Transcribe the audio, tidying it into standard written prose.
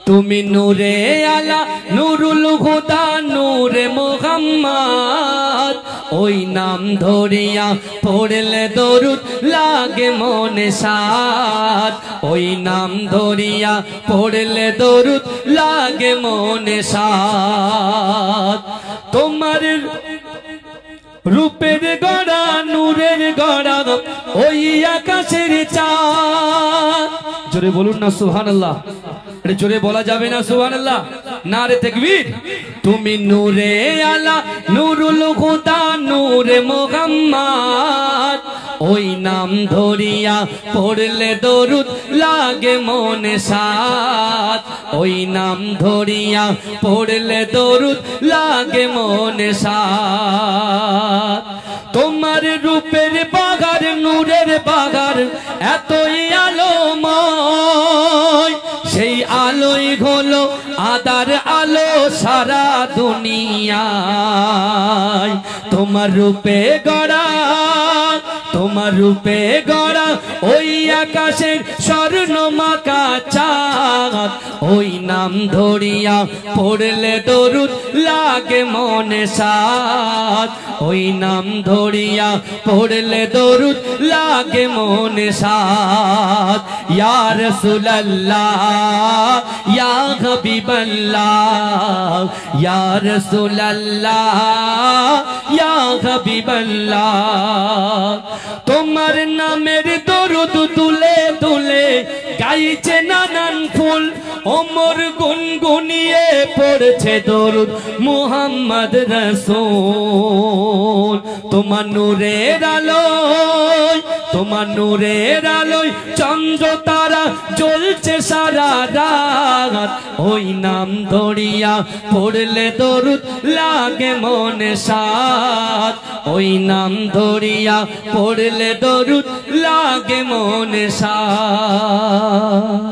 তুমি নূরে আলা নুরুল হুদা নূরে মোহাম্মদ ওই নাম ধরিয়া পড়লে দরুদ লাগে মনে সাদ ওই নাম ধরিয়া পড়লে দরুদ লাগে মনে সাদ তোমার রূপের গড়া নূরের গড়া ওই আকাশের চাঁদ জোরে বলুন না সুবহানাল্লাহ জোরে বলা যাবে না সুবহানাল্লাহ নারে তাকবীর তুমি নূরে আলা নুরুল হুদা নূরে মোহাম্মদ ওই নাম ধরিয়া পড়লে দরুদ লাগে মনে সাদ ওই নাম ধরিয়া পড়লে দরুদ লাগে মনে সাদ তোমার রূপের বাগার নূরের বাগার এতই আলোময় সেই আলোই হলো আদার আলো সারা দুনিয়ায় তোমার রূপে গড়া ওই আকাশের স্বর্ণ মাকা চাঁদ ওই নাম ধরিয়া পড়লে দরুদ লাগে মনে সাদ ওই নাম ধরিয়া পড়লে দরুদ লাগে মনে সাদ ইয়া রাসূলুল্লাহ ইয়া হাবিবাল্লাহ ইয়া রাসূলুল্লাহ ইয়া হাবিবাল্লাহ তোমার নামের দরুদ তুলে তুলে গাইছে নানান ফুল ওমর গুনগুনিয়ে পড়ছে দরুদ মুহাম্মদ রাসূল তোমার নূরের আলোয় চন্দ্র তারা জ্বলছে সারা রাত ওই নাম ধরিয়া পড়লে দরুদ লাগে মনে সাদ ওই নাম ধরিয়া পড়লে দরুদ লাগে মনে সাদ